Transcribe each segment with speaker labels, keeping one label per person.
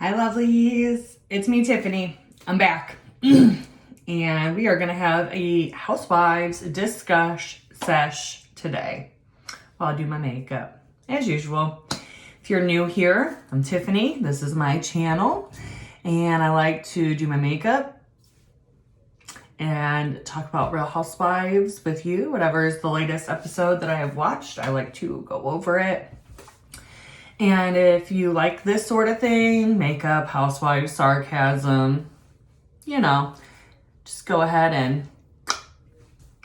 Speaker 1: Hi lovelies, it's me Tiffany. I'm back and we are going to have a Housewives Discush sesh today while I do my makeup as usual. If you're new here, I'm Tiffany. This is my channel and I like to do my makeup and talk about Real Housewives with you. Whatever is the latest episode that I have watched, I like to go over it. And if you like this sort of thing, makeup, housewives, sarcasm, you know, just go ahead and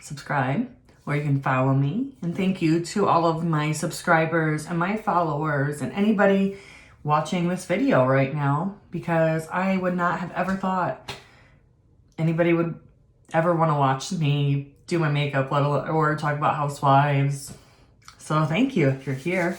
Speaker 1: subscribe, or you can follow me. And thank you to all of my subscribers and my followers and anybody watching this video right now, because I would not have ever thought anybody would ever want to watch me do my makeup, or talk about housewives. So thank you if you're here.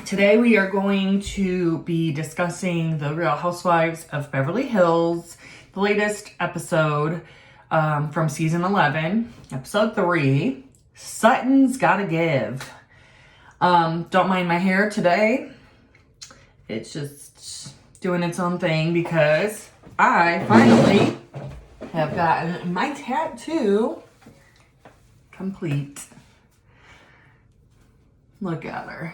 Speaker 1: Today we are going to be discussing the Real Housewives of Beverly Hills, the latest episode from season 11, episode 3, Sutton's Gotta Give. Don't mind my hair today. It's just doing its own thing because I finally have gotten my tattoo complete. Look at her.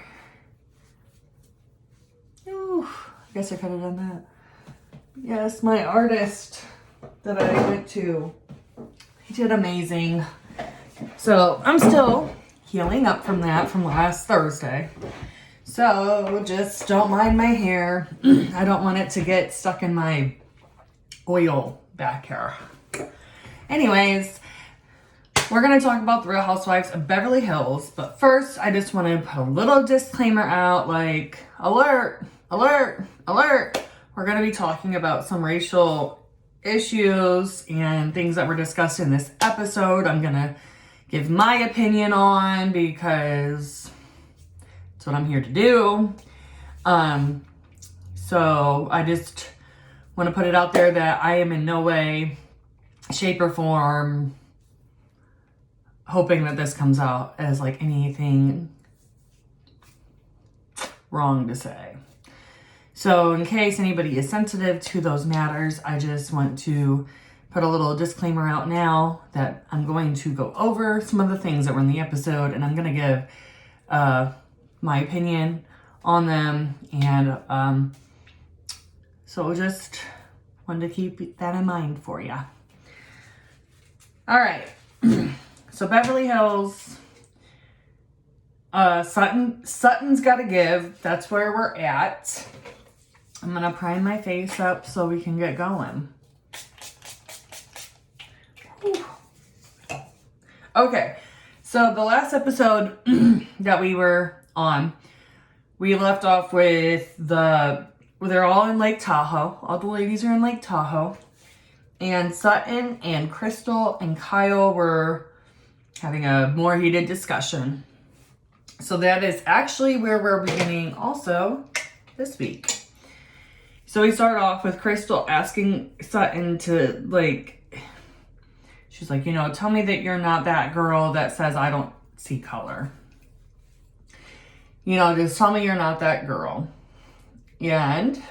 Speaker 1: Ooh, I guess I could have done that. Yes, my artist that I went to, he did amazing. So I'm still healing up from that from last Thursday. So just don't mind my hair. I don't want it to get stuck in my oil back here. Anyways, we're going to talk about the Real Housewives of Beverly Hills, but first I just want to put a little disclaimer out, like, alert, alert, alert. We're going to be talking about some racial issues and things that were discussed in this episode. I'm going to give my opinion on, because that's what I'm here to do. So I just want to put it out there that I am in no way, shape, or form hoping that this comes out as like anything wrong to say. So in case anybody is sensitive to those matters, I just want to put a little disclaimer out now that I'm going to go over some of the things that were in the episode, and I'm going to give my opinion on them. And so just wanted to keep that in mind for you. All right. So Beverly Hills, Sutton's Gotta Give. That's where we're at. I'm gonna prime my face up so we can get going. Whew. Okay, so the last episode that we were on, we left off with they're all in Lake Tahoe. All the ladies are in Lake Tahoe. And Sutton and Crystal and Kyle were having a more heated discussion. So that is actually where we're beginning also this week. So we start off with Crystal asking Sutton to, like, she's like, you know, tell me that you're not that girl that says I don't see color. You know, just tell me you're not that girl. And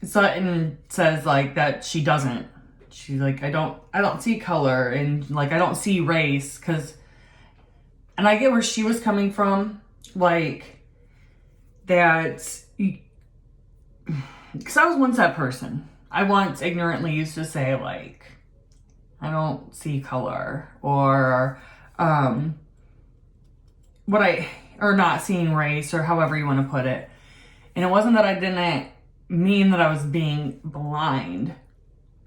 Speaker 1: Sutton says, like, that she doesn't. She's like, I don't see color, and like I don't see race, and I get where she was coming from, like that, because I was once that person. I once ignorantly used to say, like, I don't see color, or or not seeing race, or however you want to put it. And it wasn't that I didn't mean that I was being blind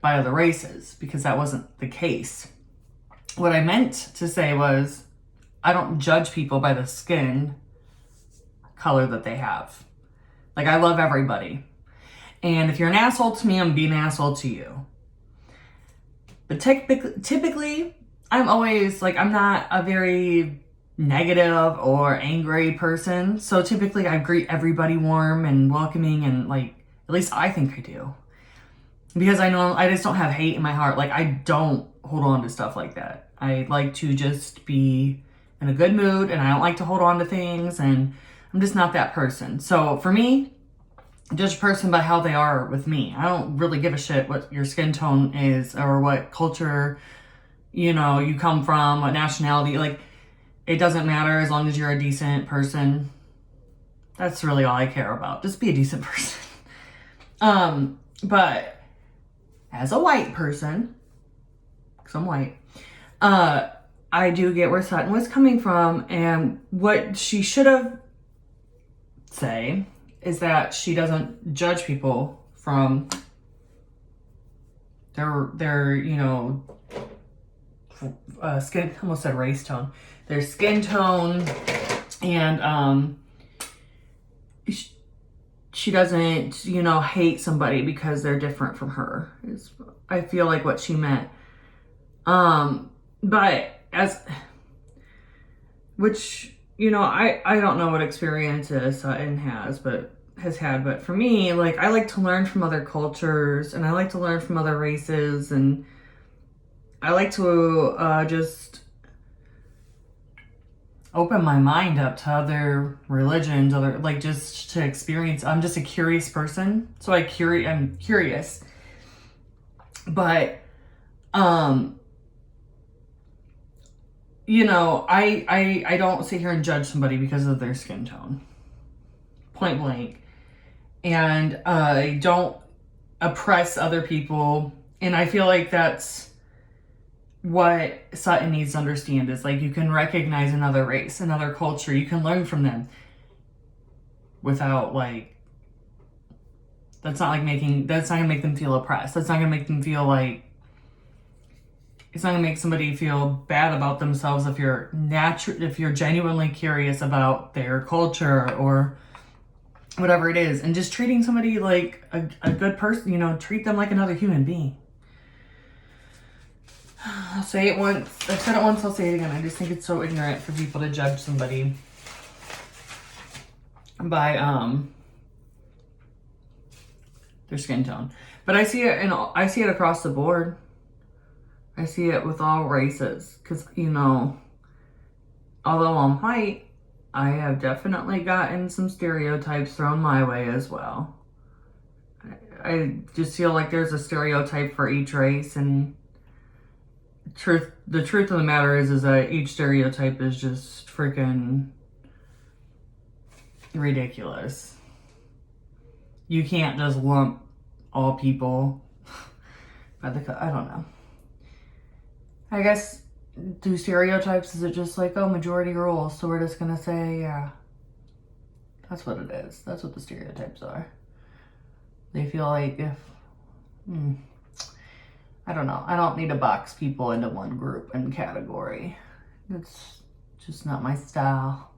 Speaker 1: by other races, because that wasn't the case. What I meant to say was, I don't judge people by the skin color that they have. Like, I love everybody. And if you're an asshole to me, I'm being an asshole to you. But typically, I'm always, like, I'm not a very negative or angry person. So typically, I greet everybody warm and welcoming, and, like, at least I think I do. Because I know I just don't have hate in my heart. Like, I don't hold on to stuff like that. I like to just be in a good mood, and I don't like to hold on to things. And I'm just not that person. So for me, judge a person by how they are with me. I don't really give a shit what your skin tone is or what culture, you know, you come from, what nationality. Like, it doesn't matter as long as you're a decent person. That's really all I care about. Just be a decent person. But as a white person, because I'm white, I do get where Sutton was coming from, and what she should have say is that she doesn't judge people from their you know, skin, almost said race tone, their skin tone, and she doesn't, you know, hate somebody because they're different from her, is I feel like what she meant. But which, you know, I don't know what experiences Sutton has had, but for me, like, I like to learn from other cultures, and I like to learn from other races, and I like to just open my mind up to other religions, other, like, just to experience. I'm just a curious person, so I'm curious, but you know, I don't sit here and judge somebody because of their skin tone, point blank, and I don't oppress other people, and I feel like that's what Sutton needs to understand, is like, you can recognize another race, another culture, you can learn from them without, like, that's not gonna make them feel oppressed. That's not gonna make them feel like, it's not gonna make somebody feel bad about themselves if you're genuinely curious about their culture or whatever it is, and just treating somebody like a good person, you know, treat them like another human being. I'll say it once. I've said it once, I'll say it again. I just think it's so ignorant for people to judge somebody by their skin tone. But I see it across the board. I see it with all races, because, you know, although I'm white, I have definitely gotten some stereotypes thrown my way as well. I just feel like there's a stereotype for each race, and the truth of the matter is that each stereotype is just freaking ridiculous. You can't just lump all people by I don't know. I guess, do stereotypes, is it just like, oh, majority rules, so we're just gonna say, yeah. That's what it is. That's what the stereotypes are. They feel like if, I don't know. I don't need to box people into one group and category. It's just not my style.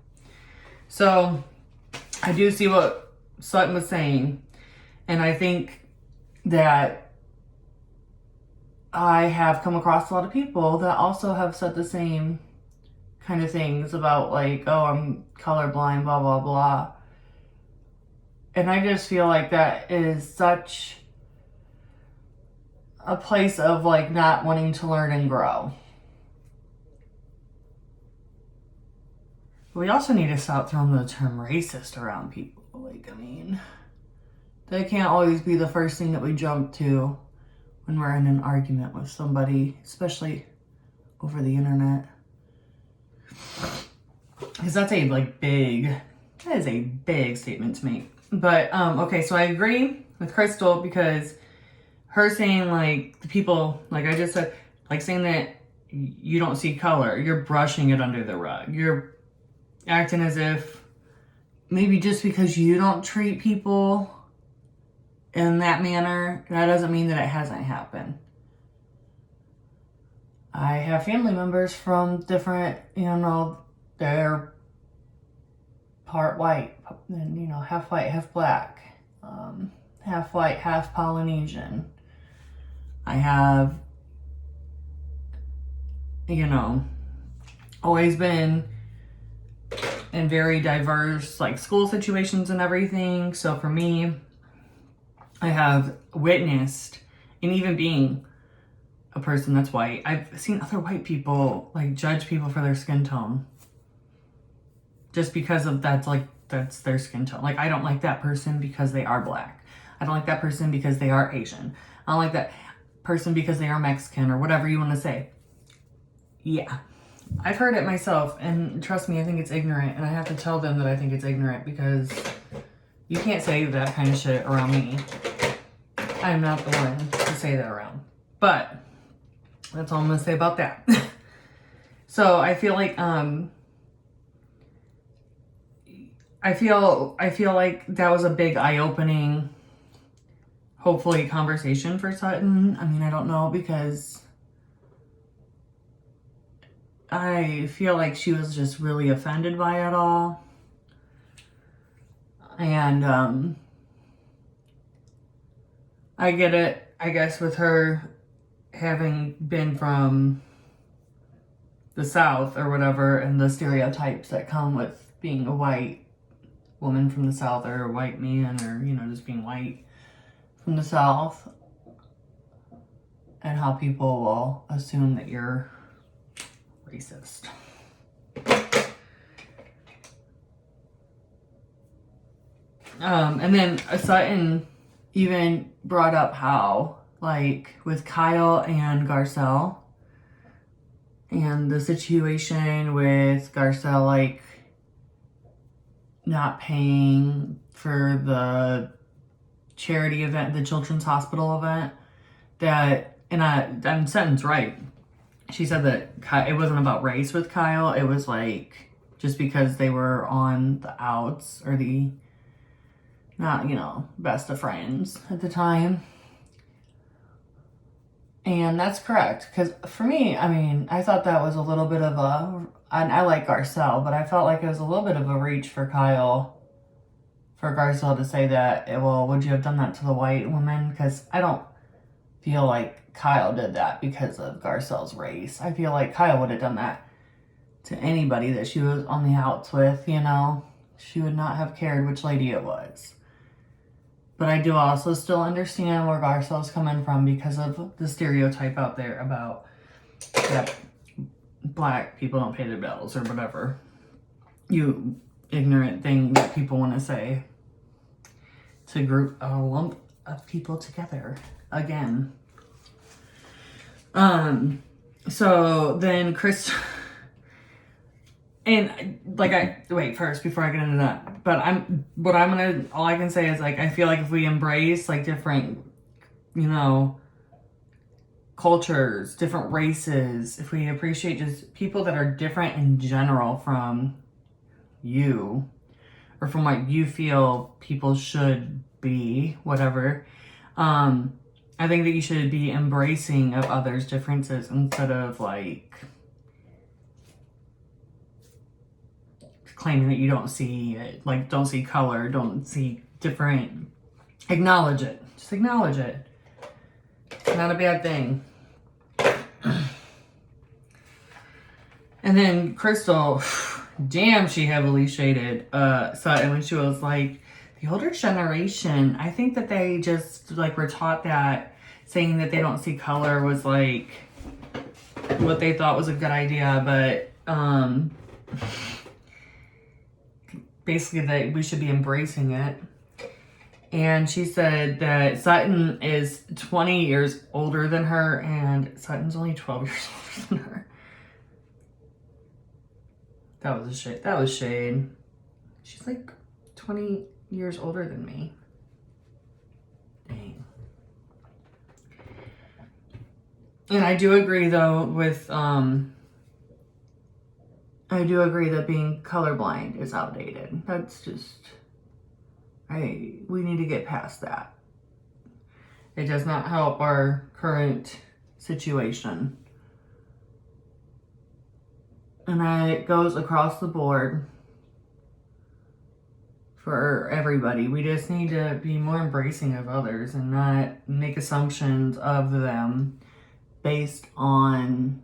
Speaker 1: So, I do see what Sutton was saying, and I think that I have come across a lot of people that also have said the same kind of things about, like, oh, I'm colorblind, blah, blah, blah. And I just feel like that is such a place of, like, not wanting to learn and grow. We also need to stop throwing the term racist around people. Like, I mean, that can't always be the first thing that we jump to when we're in an argument with somebody, especially over the internet. Because that is a big statement to make. But, okay, so I agree with Crystal, because her saying, like, the people, like I just said, like, saying that you don't see color, you're brushing it under the rug. You're acting as if maybe just because you don't treat people in that manner, that doesn't mean that it hasn't happened. I have family members from different, you know, they're part white, and, you know, half white, half black, half white, half Polynesian. I have, you know, always been in very diverse, like, school situations and everything. So for me, I have witnessed, and even being a person that's white, I've seen other white people, like, judge people for their skin tone. Just because of that's, like, that's their skin tone. Like, I don't like that person because they are black. I don't like that person because they are Asian. I don't like that person because they are Mexican, or whatever you want to say. Yeah, I've heard it myself, and trust me, I think it's ignorant, and I have to tell them that I think it's ignorant, because you can't say that kind of shit around me. I'm not the one to say that around. But that's all I'm gonna say about that. So I feel like I feel like that was a big eye-opening, hopefully, conversation for Sutton. I mean, I don't know, because I feel like she was just really offended by it all. And I get it, I guess, with her having been from the South or whatever, and the stereotypes that come with being a white woman from the South, or a white man, or, you know, just being white from the South, and how people will assume that you're racist. And then Sutton even brought up how, like, with Kyle and Garcelle, and the situation with Garcelle, like, not paying for the charity event, the Children's Hospital event, that, and Sutton's right. She said that it wasn't about race with Kyle. It was, like, just because they were on the outs, or the, not, you know, best of friends at the time. And that's correct. Because for me, I mean, I thought that was a little bit of a, I like Garcelle, but I felt like it was a little bit of a reach for Kyle, for Garcelle to say that, well, would you have done that to the white woman? Because I don't feel like Kyle did that because of Garcelle's race. I feel like Kyle would have done that to anybody that she was on the outs with, you know. She would not have cared which lady it was. But I do also still understand where Garcelle's coming from, because of the stereotype out there about that black people don't pay their bills, or whatever you ignorant thing that people want to say to group a lump of people together again. So then Chris, and like, wait, first, before I get into that, but all I can say is, like, I feel like if we embrace, like, different, you know, cultures, different races, if we appreciate just people that are different in general from you, or from what you feel people should be, whatever, I think that you should be embracing of others' differences, instead of, like, claiming that you don't see it, like, don't see color, don't see different. Acknowledge it. Just acknowledge it. It's not a bad thing. And then Crystal, damn, she heavily shaded Sutton when she was like, the older generation, I think that they just, like, were taught that saying that they don't see color was, like, what they thought was a good idea, but basically that we should be embracing it. And she said that Sutton is 20 years older than her, and Sutton's only 12 years older than her. That was a shade. That was shade. She's like 20 years older than me. Dang. And I do agree, though, with I do agree that being colorblind is outdated. That's just, we need to get past that. It does not help our current situation. And it goes across the board for everybody. We just need to be more embracing of others, and not make assumptions of them based on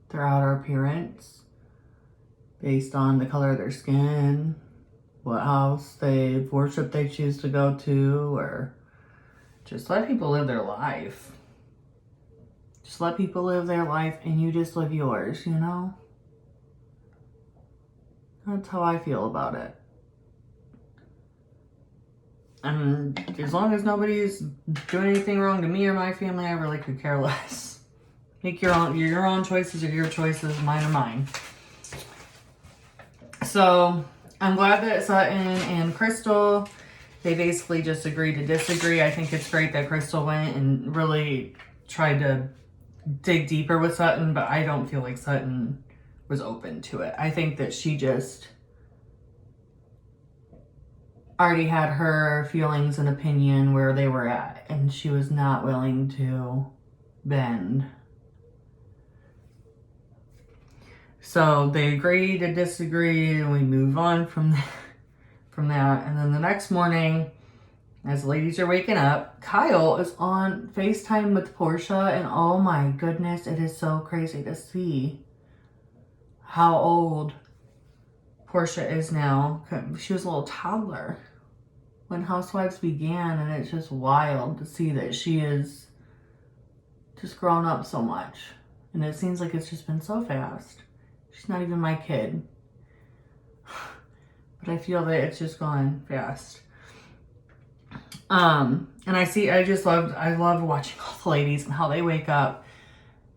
Speaker 1: their outer appearance, based on the color of their skin, what house they worship they choose to go to, or just let people live their life. Just let people live their life, and you just live yours, you know? That's how I feel about it. And as long as nobody's doing anything wrong to me or my family, I really could care less. Make your own choices are your choices, mine are mine. So I'm glad that Sutton and Crystal, they basically just agreed to disagree. I think it's great that Crystal went and really tried to dig deeper with Sutton, but I don't feel like Sutton was open to it. I think that she just already had her feelings and opinion where they were at, and she was not willing to bend. So they agreed to disagree, and we move on from that. And then the next morning, as the ladies are waking up, Kyle is on FaceTime with Portia, and oh my goodness, it is so crazy to see how old Portia is now. She was a little toddler when Housewives began, and it's just wild to see that she is just grown up so much. And it seems like it's just been so fast. She's not even my kid. But I feel that it's just gone fast. And I love watching all the ladies and how they wake up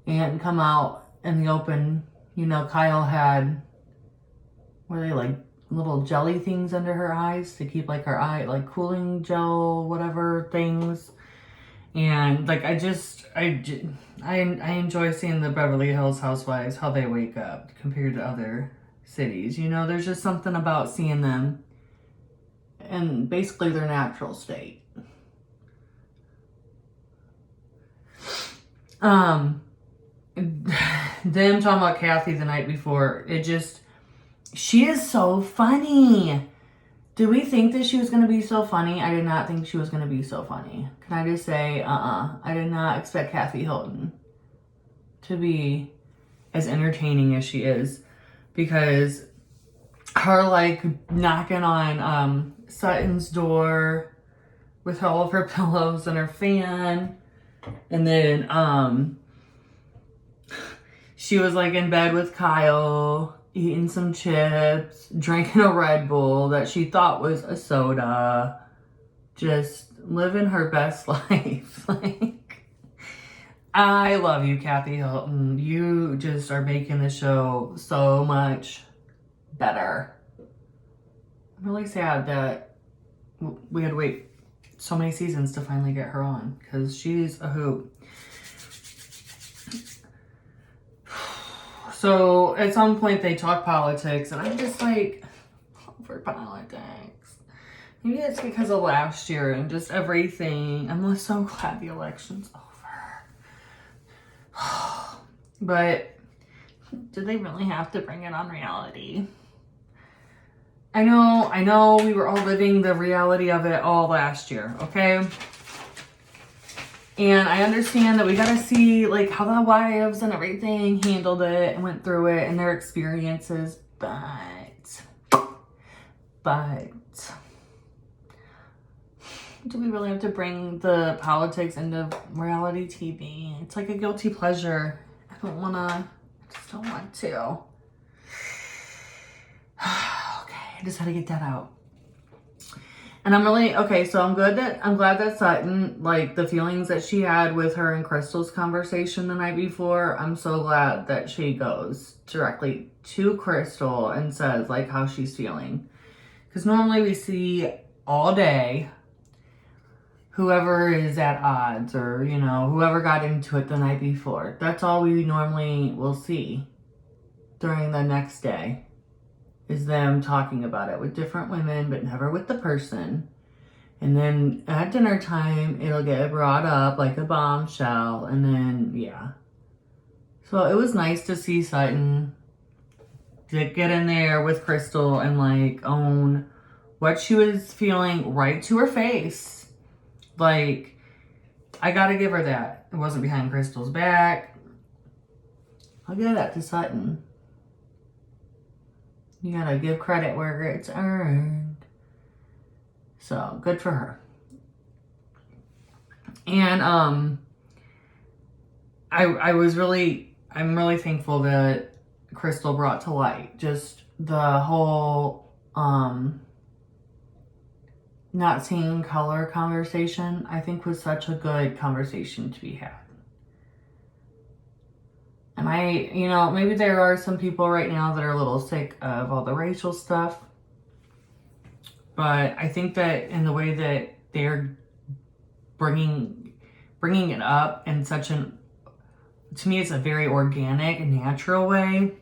Speaker 1: and come out in the open. You know, Kyle had, were they like little jelly things under her eyes to keep like her eye, like cooling gel, whatever things. And like, I enjoy seeing the Beverly Hills Housewives, how they wake up compared to other cities. You know, there's just something about seeing them in basically their natural state. Them talking about Kathy the night before, she is so funny. Did we think that she was going to be so funny? I did not think she was going to be so funny. Can I just say, I did not expect Kathy Hilton to be as entertaining as she is. Because her, like, knocking on Sutton's door with all of her pillows and her fan. And then she was, like, in bed with Kyle, eating some chips, drinking a Red Bull that she thought was a soda, just living her best life. Like, I love you, Kathy Hilton. You just are making the show so much better. I'm really sad that we had to wait so many seasons to finally get her on, because she's a hoot. So at some point they talk politics, and I'm just like, over politics. Maybe it's because of last year and just everything. I'm so glad the election's over. But did they really have to bring it on reality? I know we were all living the reality of it all last year, okay? And I understand that we got to see, like, how the wives and everything handled it and went through it and their experiences. But, do we really have to bring the politics into reality TV? It's like a guilty pleasure. I just don't want to. Okay, I just had to get that out. And I'm glad that Sutton, like, the feelings that she had with her and Crystal's conversation the night before, I'm so glad that she goes directly to Crystal and says, like, how she's feeling. Because normally we see all day whoever is at odds, or, you know, whoever got into it the night before. That's all we normally will see during the next day. Is them talking about it with different women, but never with the person. And then at dinner time, it'll get brought up like a bombshell. And then, yeah. So it was nice to see Sutton get in there with Crystal and, like, own what she was feeling right to her face. Like, I gotta give her that. It wasn't behind Crystal's back. I'll give that to Sutton. You gotta give credit where it's earned. So, good for her. And, I'm really thankful that Crystal brought to light just the whole, not seeing color conversation, I think was such a good conversation to be had. And maybe there are some people right now that are a little sick of all the racial stuff. But I think that in the way that they're bringing it up in such to me, it's a very organic, natural way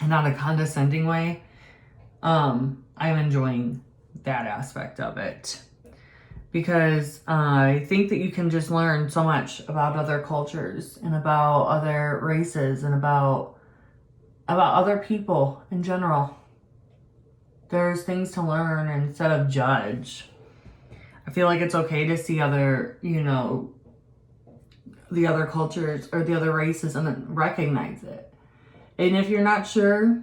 Speaker 1: and not a condescending way. I'm enjoying that aspect of it because I think that you can just learn so much about other cultures and about other races and about other people in general. There's things to learn instead of judge. I feel like it's okay to see other, the other cultures or the other races and then recognize it. And if you're not sure,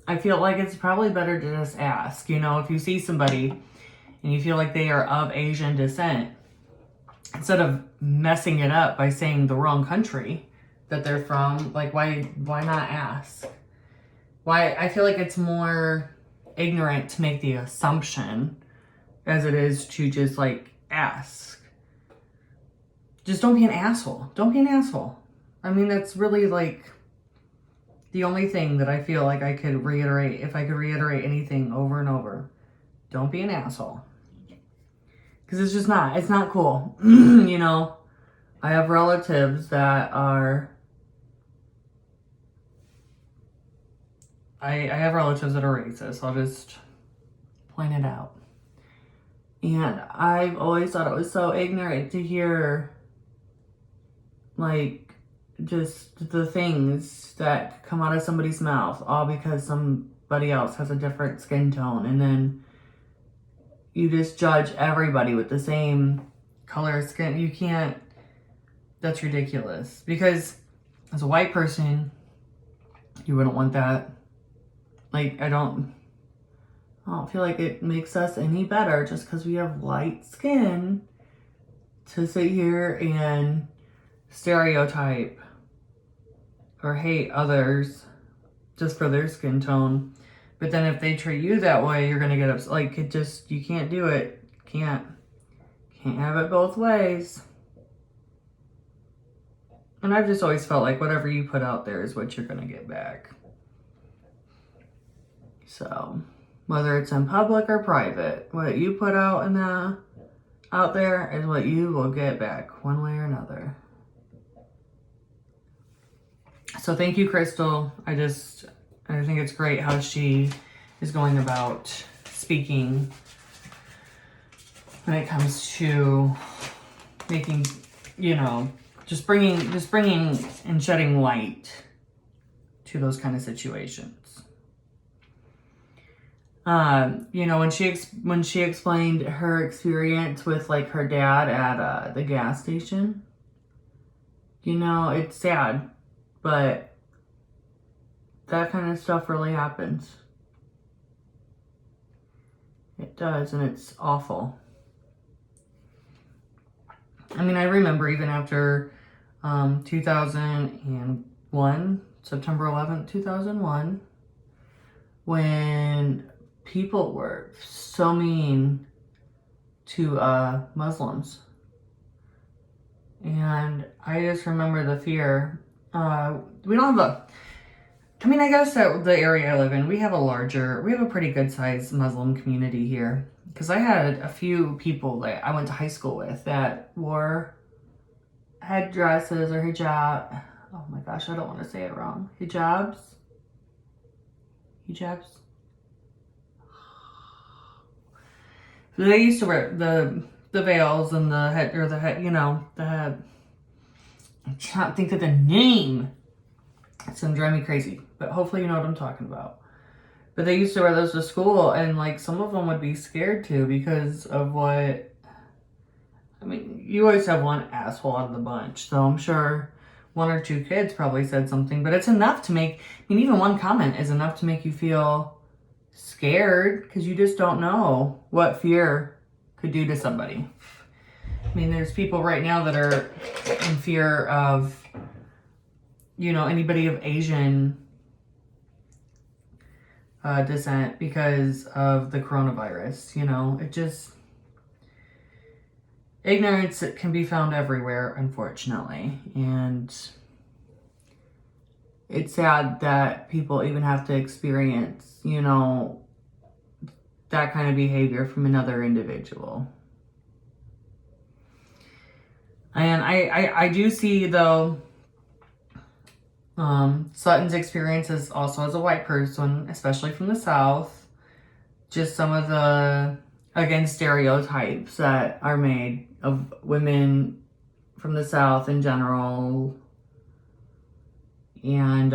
Speaker 1: I feel like it's probably better to just ask. If you see somebody and you feel like they are of Asian descent, instead of messing it up by saying the wrong country that they're from, like why not ask? Why? I feel like it's more ignorant to make the assumption as it is to just like ask. Just don't be an asshole. Don't be an asshole. I mean, that's really like the only thing that I feel like I could reiterate, if I could reiterate anything over and over. Don't be an asshole. Because it's not cool. I have relatives that are, I have relatives that are racist. I'll just point it out. And I've always thought it was so ignorant to hear like just the things that come out of somebody's mouth all because somebody else has a different skin tone, and then you just judge everybody with the same color skin. You can't. That's ridiculous. Because as a white person, you wouldn't want that. Like, I don't feel like it makes us any better just because we have light skin to sit here and stereotype or hate others just for their skin tone. But then if they treat you that way, you're gonna get upset. Like, you can't do it. Can't have it both ways. And I've just always felt like whatever you put out there is what you're gonna get back. So whether it's in public or private, what you put out out there is what you will get back one way or another. So thank you, Crystal. I think it's great how she is going about speaking when it comes to making, just bringing and shedding light to those kind of situations. When she explained her experience with like her dad at the gas station, it's sad, but that kind of stuff really happens. It does, and it's awful. I mean, I remember even after 2001, September 11th, 2001, when people were so mean to Muslims. And I just remember the fear. We don't have I guess that the area I live in, we have a pretty good sized Muslim community here. Because I had a few people that I went to high school with that wore headdresses or hijab. Oh my gosh, I don't want to say it wrong. Hijabs. So they used to wear the veils and the head, the head. I'm trying to think of the name. It's gonna drive me crazy, but hopefully you know what I'm talking about. But they used to wear those to school, and like some of them would be scared too because of what. I mean, you always have one asshole out of the bunch, so I'm sure one or two kids probably said something, but it's enough to make. I mean, even one comment is enough to make you feel scared because you just don't know what fear could do to somebody. I mean, there's people right now that are in fear of, anybody of Asian descent because of the coronavirus. It just, ignorance can be found everywhere, unfortunately. And it's sad that people even have to experience, you know, that kind of behavior from another individual. And I do see, though, Sutton's experiences also as a white person, especially from the South, just some of the, again, stereotypes that are made of women from the South in general. And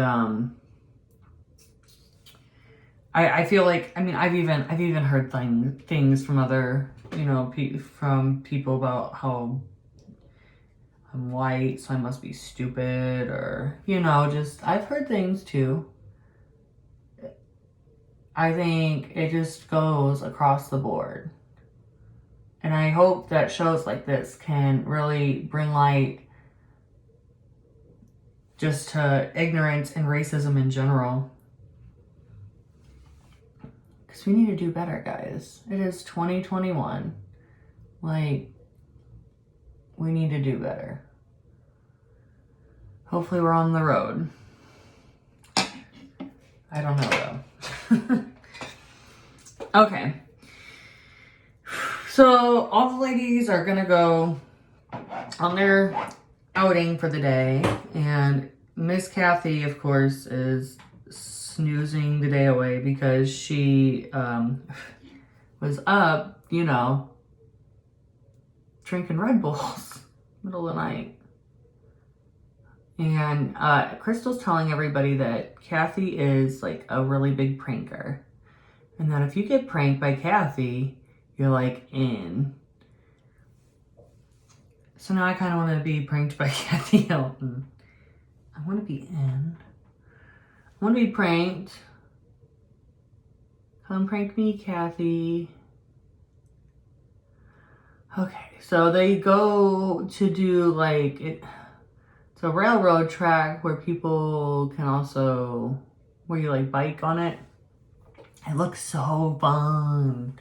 Speaker 1: I feel like, I mean, I've even heard things from other, you know, from people about how I'm white, so I must be stupid, or, you know, just, I've heard things too. I think it just goes across the board. And I hope that shows like this can really bring light just to ignorance and racism in general. Because we need to do better, guys. It is 2021. Like, we need to do better. Hopefully we're on the road. I don't know, though. Okay. So, all the ladies are going to go on their outing for the day. And Miss Kathy, of course, is snoozing the day away because she was up, you know, drinking Red Bulls middle of the night. And Crystal's telling everybody that Kathy is like a really big pranker. And that if you get pranked by Kathy, you're like in. So now I kind of want to be pranked by Kathy Hilton. I want to be in. I want to be pranked. Come prank me, Kathy. Okay, so they go to do like it. It's a railroad track where people can also, where you like bike on it. It looks so fun.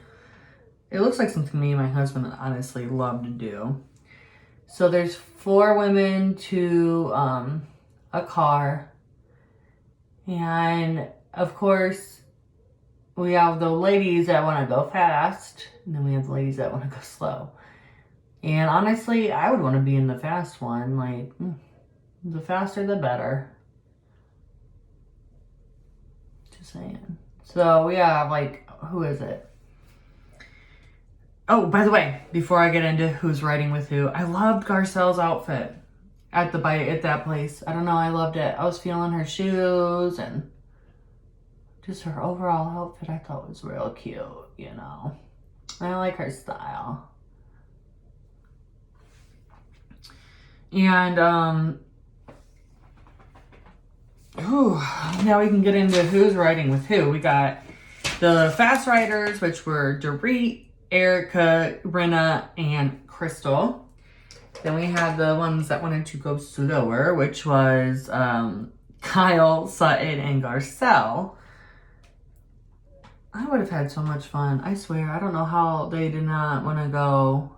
Speaker 1: It looks like something me and my husband honestly love to do. So there's 4 women to a car. And of course, we have the ladies that want to go fast. And then we have the ladies that want to go slow. And honestly, I would want to be in the fast one. Like, the faster the better. Just saying. So we have like, who is it? Oh, by the way, before I get into who's riding with who, I loved Garcelle's outfit at that place. I don't know, I loved it. I was feeling her shoes and just her overall outfit. I thought was real cute, you know. I like her style. And now we can get into who's riding with who. We got the fast riders, which were Dorit, Erica, Brenna, and Crystal. Then we had the ones that wanted to go slower, which was Kyle, Sutton, and Garcelle. I would have had so much fun. I swear, I don't know how they did not want to go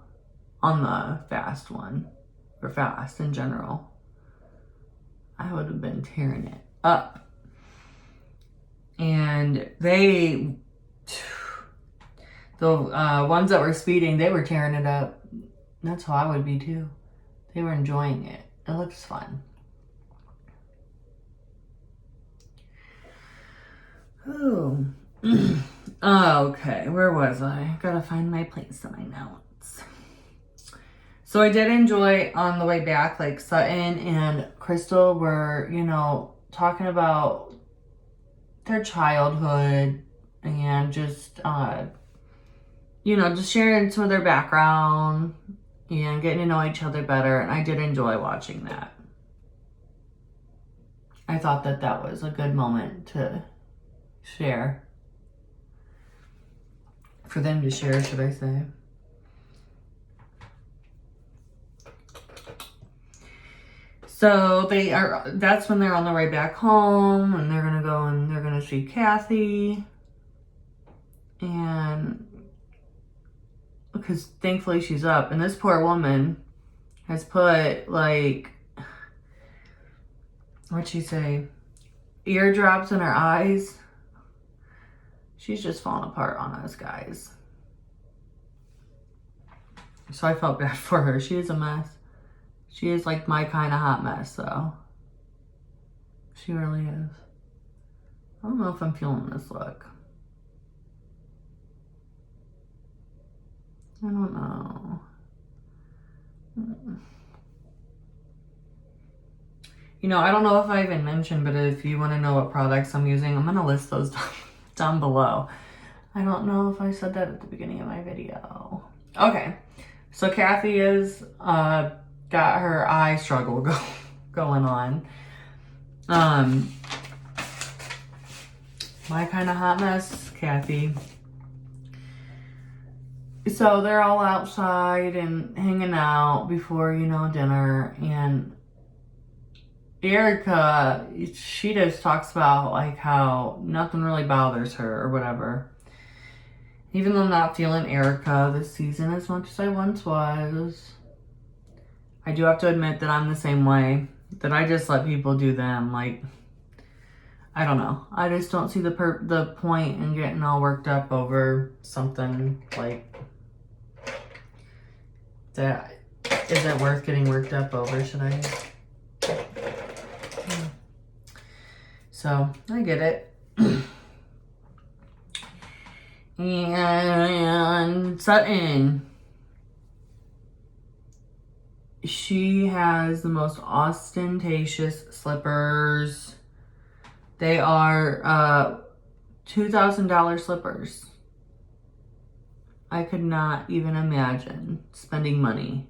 Speaker 1: on the fast one, or fast in general. I would have been tearing it up. And the ones that were speeding, they were tearing it up. That's how I would be too. They were enjoying it. It looks fun. Oh. Okay, where was I? Gotta find my place in my notes. So I did enjoy on the way back, like Sutton and Crystal were, you know, talking about their childhood and just, you know, just sharing some of their background and getting to know each other better. And I did enjoy watching that. I thought that that was a good moment to share. For them to share, should I say. So that's when they're on their way back home and they're gonna go and they're gonna see Kathy. And because thankfully she's up. And this poor woman has put, like, what'd she say? Eardrops in her eyes. She's just falling apart on us, guys. So I felt bad for her. She is a mess. She is like my kind of hot mess, though. She really is. I don't know if I'm feeling this look. I don't know. You know, I don't know if I even mentioned, but if you want to know what products I'm using, I'm going to list those down below. I don't know if I said that at the beginning of my video. Okay. So Kathy has got her eye struggle going on. My kind of hot mess, Kathy. So they're all outside and hanging out before, you know, dinner. And Erica, she just talks about like how nothing really bothers her or whatever. Even though I'm not feeling Erica this season as much as I once was, I do have to admit that I'm the same way. That I just let people do them. Like, I don't know. I just don't see the point in getting all worked up over something like that isn't worth getting worked up over, should I? So, I get it. And Sutton. She has the most ostentatious slippers. They are $2,000 slippers. I could not even imagine spending money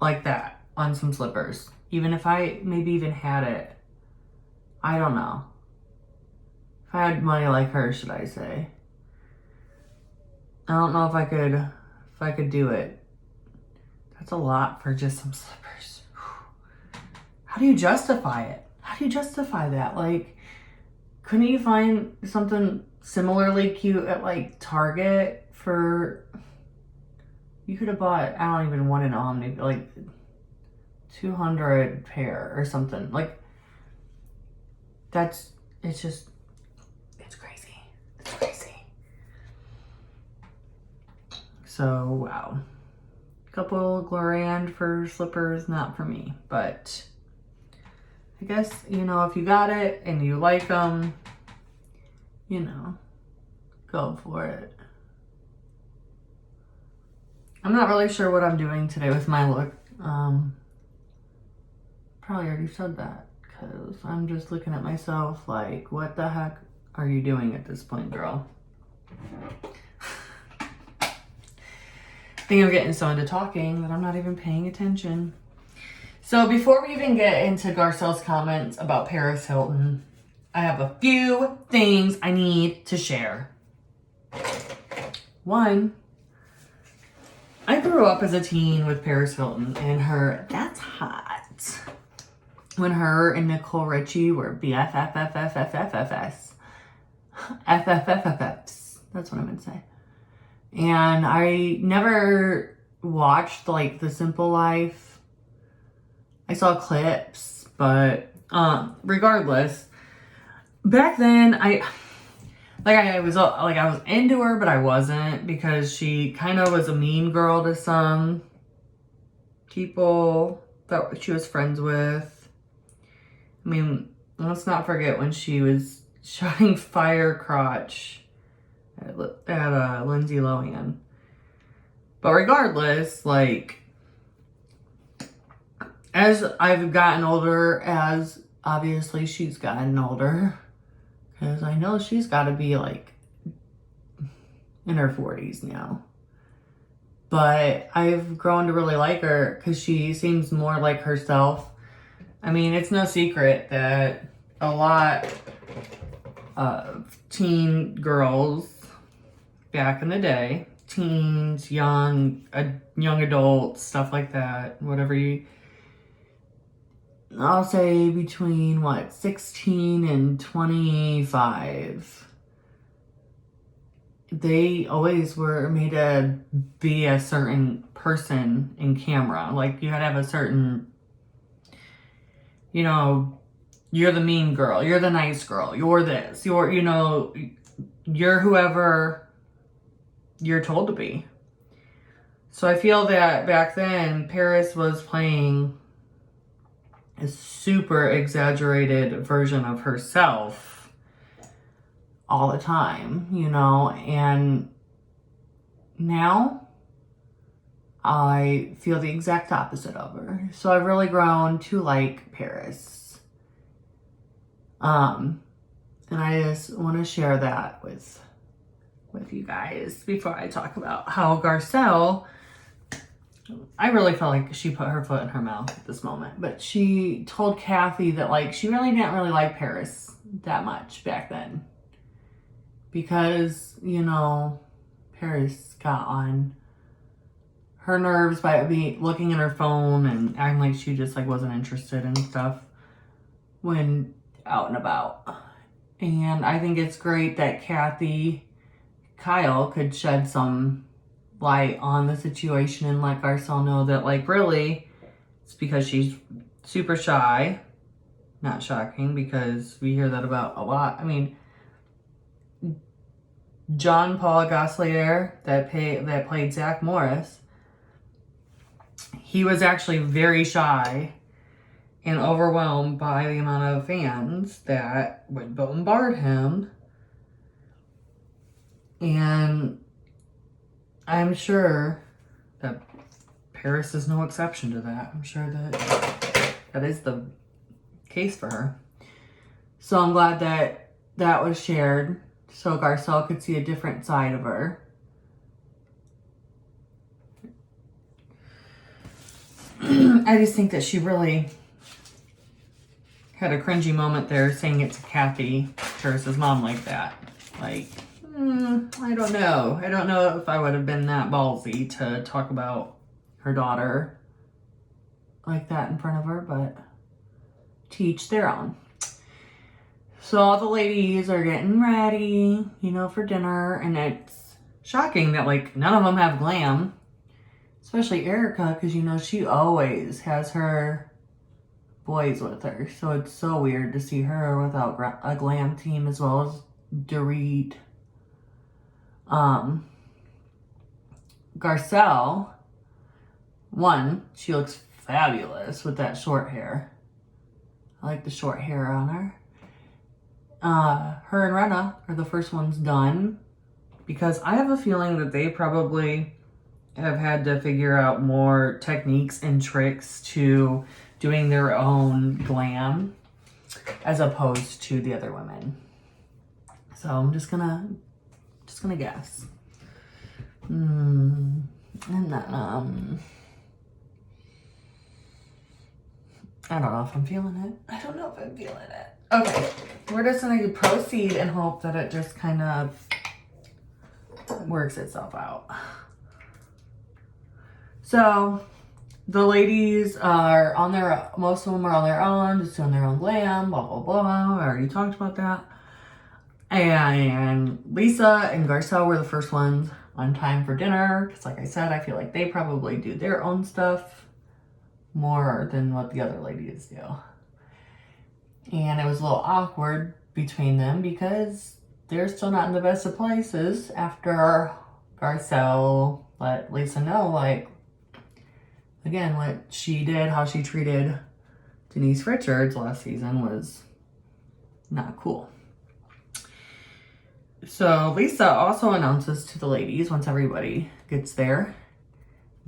Speaker 1: like that on some slippers. Even if I maybe even had it. I don't know. If I had money like her, should I say. I don't know if I could do it. That's a lot for just some slippers. How do you justify it? How do you justify that? Like, couldn't you find something similarly cute at like Target for, you could have bought, I don't even want to know how many, like 200 pair or something. Like, it's crazy. It's crazy. So, wow. Couple grand for slippers, not for me, but I guess, you know, if you got it and you like them, you know, go for it. I'm not really sure what I'm doing today with my look. Probably already said that because I'm just looking at myself like, what the heck are you doing at this point, girl? I think I'm getting so into talking that I'm not even paying attention. So before we even get into Garcelle's comments about Paris Hilton, I have a few things I need to share. One, I grew up as a teen with Paris Hilton and her That's Hot. When her and Nicole Richie were BFFFFFFFs. FFFFFs. That's what I meant to say. And I never watched like The Simple Life. I saw clips, but regardless, back then I was into her, but I wasn't, because she kind of was a mean girl to some people that she was friends with. I mean, let's not forget when she was shouting fire crotch at Lindsay Lohan. But regardless, like, as I've gotten older, as obviously she's gotten older, because I know she's got to be like in her 40s now. But I've grown to really like her because she seems more like herself. I mean, it's no secret that a lot of teen girls back in the day, teens, young adults, stuff like that, I'll say between 16 and 25 they always were made to be a certain person in camera. Like, you had to have a certain, you know, you're the mean girl, you're the nice girl, you're this, you're, you know, you're whoever you're told to be. So I feel that back then, Paris was playing a super exaggerated version of herself all the time, you know, and now I feel the exact opposite of her. So I've really grown to like Paris. And I just want to share that with you guys before I talk about how Garcelle, I really felt like she put her foot in her mouth at this moment, but she told Kathy that, like, she really didn't really like Paris that much back then because, you know, Paris got on her nerves by looking at her phone and acting like she just, like, wasn't interested in stuff when out and about. And I think it's great that Kyle could shed some light on the situation and let Garcelle know that, like, really, it's because she's super shy. Not shocking, because we hear that about a lot. I mean, John Paul Gosselaar, that played Zach Morris, he was actually very shy and overwhelmed by the amount of fans that would bombard him. And I'm sure that Paris is no exception to that. I'm sure that is the case for her. So I'm glad that that was shared so Garcelle could see a different side of her. I just think that she really had a cringy moment there saying it to Kathy, Paris's mom, like that. Like, I don't know. I don't know if I would have been that ballsy to talk about her daughter like that in front of her, but to each their own. So all the ladies are getting ready, you know, for dinner, and it's shocking that, like, none of them have glam, especially Erica, because, you know, she always has her boys with her, so it's so weird to see her without a glam team, as well as Dorit. Garcelle, one, she looks fabulous with that short hair. I like the short hair on her. Her and Renna are the first ones done, because I have a feeling that they probably have had to figure out more techniques and tricks to doing their own glam as opposed to the other women. So I'm just gonna guess. And then, I don't know if I'm feeling it. Okay, we're just gonna proceed and hope that it just kind of works itself out. So the ladies are on most of them are on their own, just doing their own glam, blah, blah, blah. I already talked about that. And Lisa and Garcelle were the first ones on time for dinner, because, like I said, I feel like they probably do their own stuff more than what the other ladies do. And it was a little awkward between them because they're still not in the best of places after Garcelle let Lisa know, like, again, what she did, how she treated Denise Richards last season was not cool. So Lisa also announces to the ladies, once everybody gets there,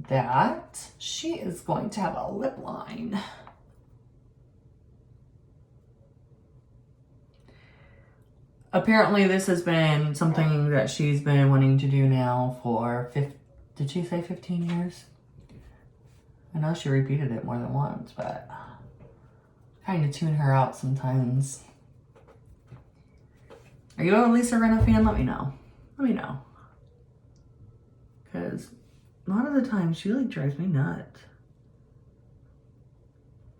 Speaker 1: that she is going to have a lip line. Apparently this has been something that she's been wanting to do now for, did she say 15 years? I know she repeated it more than once, but kind of tune her out sometimes. Are you a Lisa Rinna fan? Let me know. Because a lot of the time she like drives me nuts.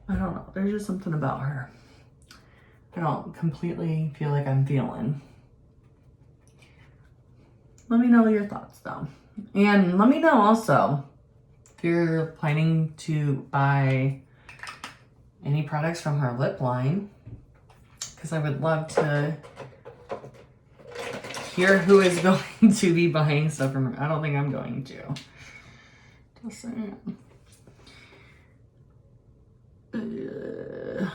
Speaker 1: I don't know. There's just something about her I don't completely feel like I'm feeling. Let me know your thoughts though. And let me know also if you're planning to buy any products from her lip line, because I would love to hear who is going to be buying stuff from her. I don't think I'm going to. Just saying. And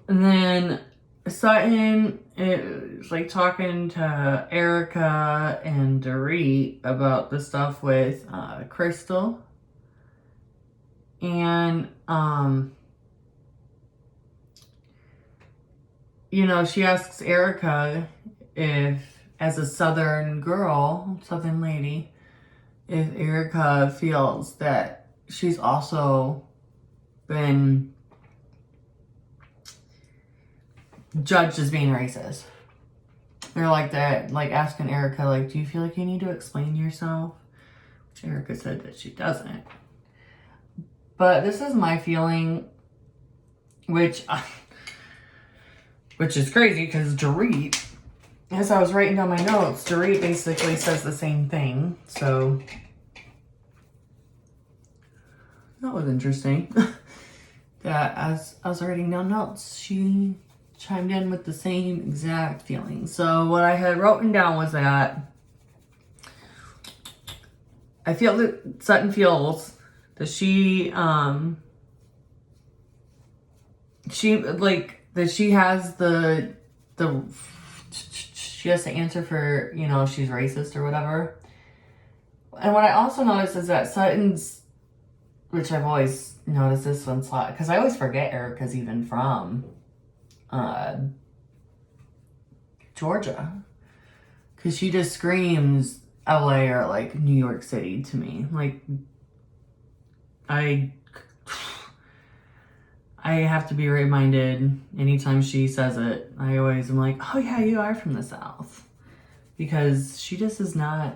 Speaker 1: then Sutton is like talking to Erica and Dorit about the stuff with Crystal. And you know, she asks Erica if, as a Southern girl, Southern lady, if Erica feels that she's also been judged as being racist. They're like that, like asking Erica, like, do you feel like you need to explain yourself? Which Erica said that she doesn't. But this is my feeling, which is crazy because Dorit, as I was writing down my notes, Dorit basically says the same thing. So that was interesting. That as I was writing down notes, she chimed in with the same exact feeling. So what I had written down was that I feel that Sutton feels that she has she has to answer for, you know, she's racist or whatever. And what I also noticed is that Sutton's, which I've always noticed this one slot, because I always forget Erica's even from Georgia, because she just screams LA or like New York City to me. Like I have to be reminded anytime she says it. I always am like, oh yeah, you are from the South, because she just is not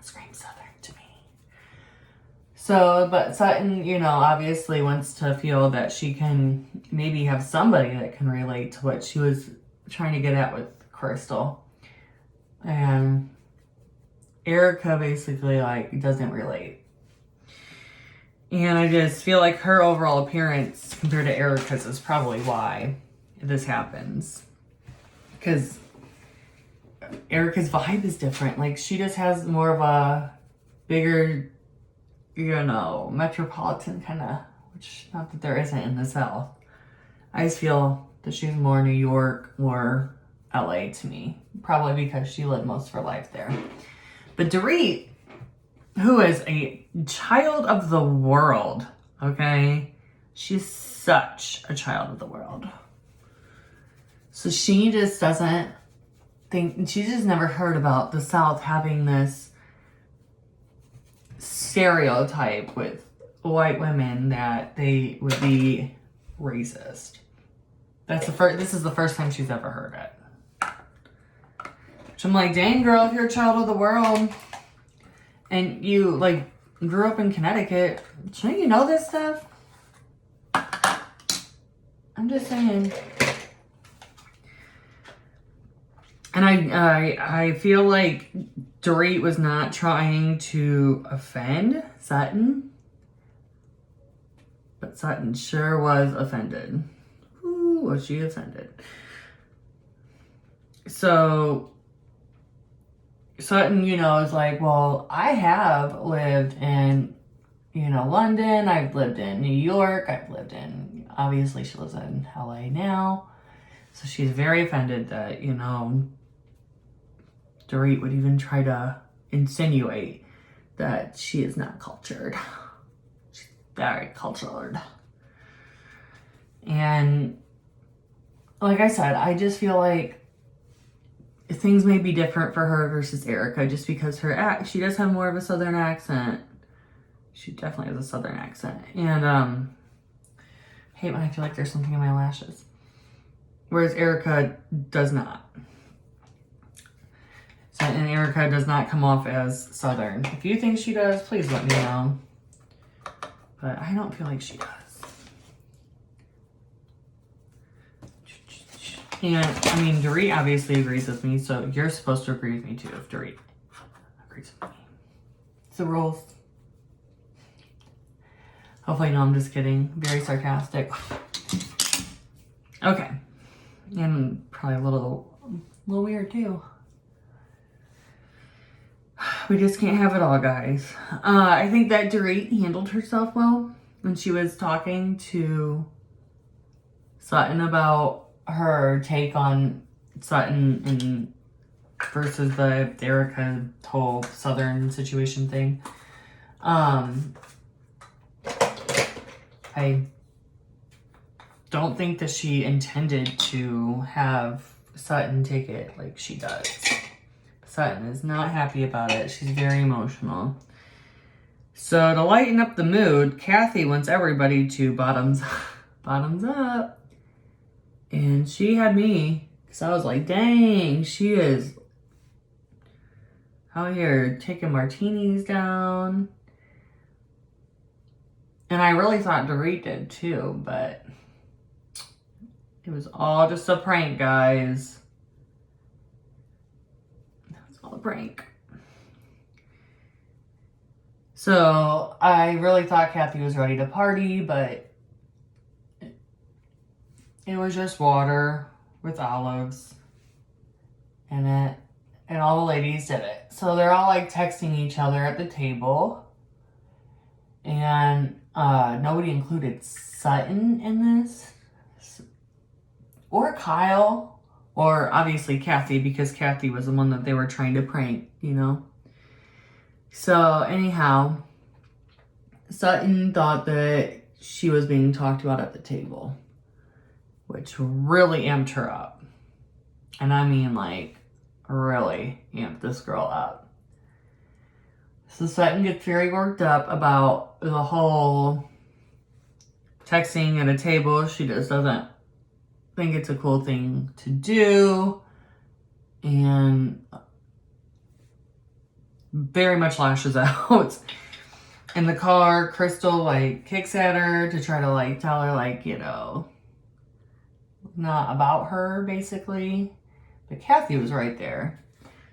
Speaker 1: scream Southern to me. So, but Sutton, you know, obviously wants to feel that she can maybe have somebody that can relate to what she was trying to get at with Crystal. And Erica basically like doesn't relate. And I just feel like her overall appearance compared to Erica's is probably why this happens. Because Erica's vibe is different. Like, she just has more of a bigger, you know, metropolitan kind of, which not that there isn't in the South. I just feel that she's more New York or LA to me. Probably because she lived most of her life there. But Dorit, who is a child of the world, okay? She's such a child of the world. So she just doesn't think, she's just never heard about the South having this stereotype with white women that they would be racist. This is the first time she's ever heard it. Which I'm like, dang girl, if you're a child of the world, and you, like, grew up in Connecticut, shouldn't you know this stuff? I'm just saying. And I feel like Dorit was not trying to offend Sutton. But Sutton sure was offended. Ooh, was she offended. So Sutton, you know, is like, well, I have lived in, you know, London. I've lived in New York. I've lived in, obviously she lives in LA now. So she's very offended that, you know, Dorit would even try to insinuate that she is not cultured. She's very cultured. And like I said, I just feel like things may be different for her versus Erica, just because she does have more of a Southern accent. She definitely has a Southern accent. And I hate when I feel like there's something in my lashes. Whereas Erica does not. So, and Erica does not come off as Southern. If you think she does, please let me know. But I don't feel like she does. And I mean, Dorit obviously agrees with me, so you're supposed to agree with me too if Dorit agrees with me. It's the rules. Hopefully, no, I'm just kidding. Very sarcastic. Okay. And probably a little weird too. We just can't have it all, guys. I think that Dorit handled herself well when she was talking to Sutton about her take on Sutton and versus the Erica whole Southern situation thing. I don't think that she intended to have Sutton take it like she does. Sutton is not happy about it. She's very emotional. So to lighten up the mood, Kathy wants everybody to bottoms up. And she had me, because I was like, dang, she is out here taking martinis down. And I really thought Dorit did too, but it was all just a prank, guys. It was all a prank. So I really thought Kathy was ready to party, but it was just water with olives in it. And all the ladies did it. So they're all like texting each other at the table. And nobody included Sutton in this. Or Kyle. Or obviously Kathy, because Kathy was the one that they were trying to prank, you know. So anyhow, Sutton thought that she was being talked about at the table, which really amped her up. And I mean, like, really amped this girl up. So Sutton gets very worked up about the whole texting at a table. She just doesn't think it's a cool thing to do. And very much lashes out. In the car, Crystal, like, kicks at her to try to, like, tell her, like, you know, not about her, basically. But Kathy was right there.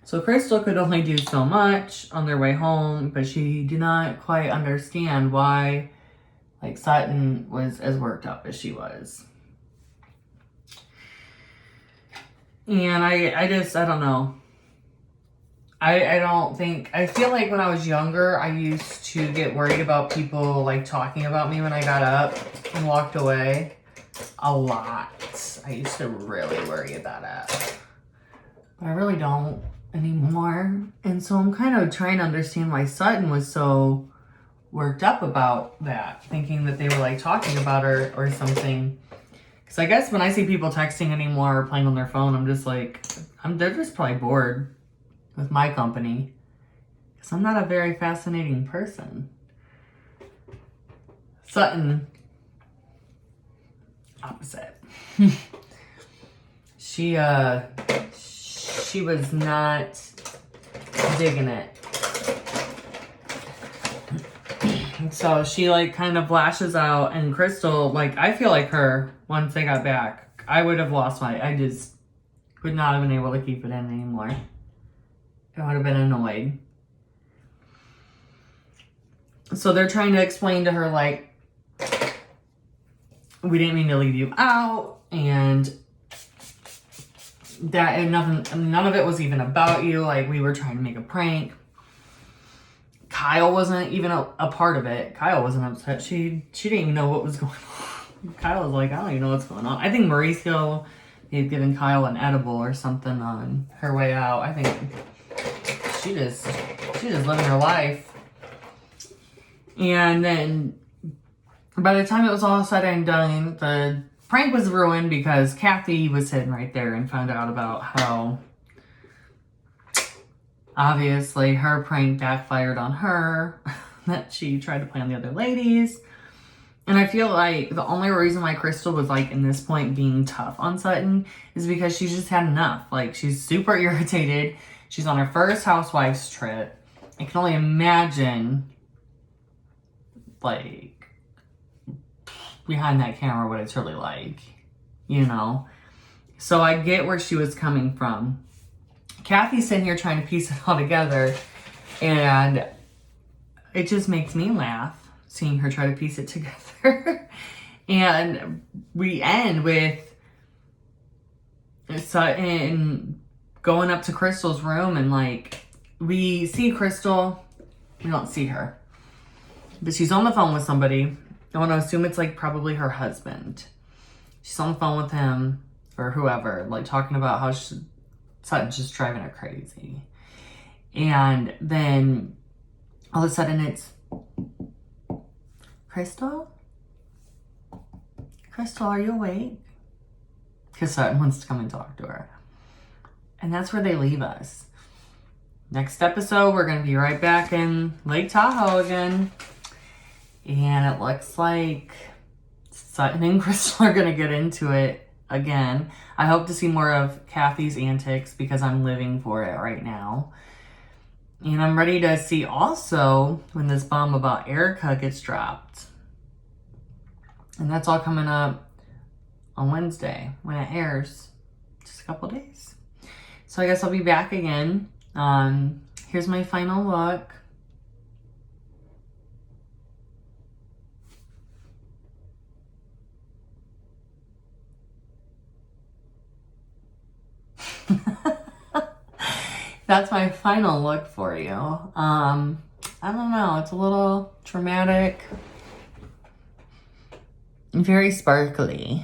Speaker 1: So Crystal could only do so much on their way home, but she did not quite understand why, like, Sutton was as worked up as she was. And I don't know. I don't think, I feel like when I was younger, I used to get worried about people, like, talking about me when I got up and walked away. A lot. I used to really worry about it. But I really don't anymore. And so I'm kind of trying to understand why Sutton was so worked up about that, thinking that they were, like, talking about her or something. Because I guess when I see people texting anymore or playing on their phone, I'm just like, they're just probably bored with my company. Because I'm not a very fascinating person. Sutton, opposite. She was not digging it. So she, like, kind of lashes out, and Crystal, like, I feel like her, once they got back, I would have lost I just would not have been able to keep it in anymore. I would have been annoyed. So they're trying to explain to her, like, we didn't mean to leave you out, and that none of it was even about you. Like, we were trying to make a prank. Kyle wasn't even a part of it. Kyle wasn't upset. She didn't even know what was going on. Kyle was like, I don't even know what's going on. I think Mauricio had given Kyle an edible or something on her way out. I think she just living her life. And then by the time it was all said and done, the prank was ruined because Kathy was sitting right there and found out about how obviously her prank backfired on her, that she tried to play on the other ladies. And I feel like the only reason why Crystal was, like, in this point being tough on Sutton is because she's just had enough. Like, she's super irritated. She's on her first housewives trip. I can only imagine, like, behind that camera what it's really like, you know? So I get where she was coming from. Kathy's sitting here trying to piece it all together, and it just makes me laugh seeing her try to piece it together. And we end with Sutton going up to Crystal's room, and like, we see Crystal, we don't see her, but she's on the phone with somebody. I want to assume it's like probably her husband. She's on the phone with him or whoever, like talking about how Sutton's just driving her crazy. And then all of a sudden it's, Crystal? Crystal, are you awake? Because Sutton wants to come and talk to her. And that's where they leave us. Next episode, we're going to be right back in Lake Tahoe again. And it looks like Sutton and Crystal are going to get into it again. I hope to see more of Kathy's antics because I'm living for it right now. And I'm ready to see also when this bomb about Erica gets dropped. And that's all coming up on Wednesday when it airs. Just a couple days. So I guess I'll be back again. Here's my final look. That's my final look for you. I don't know. It's a little dramatic. Very sparkly.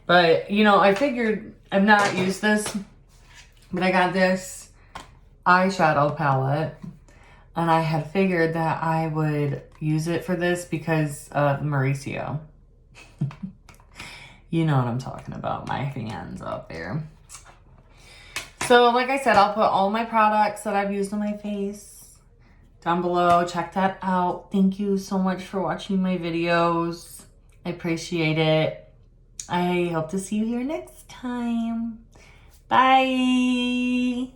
Speaker 1: But, you know, I figured I've not used this, but I got this eyeshadow palette, and I had figured that I would use it for this because of Mauricio. You know what I'm talking about, my fans out there. So, like I said, I'll put all my products that I've used on my face down below. Check that out. Thank you so much for watching my videos. I appreciate it. I hope to see you here next time. Bye.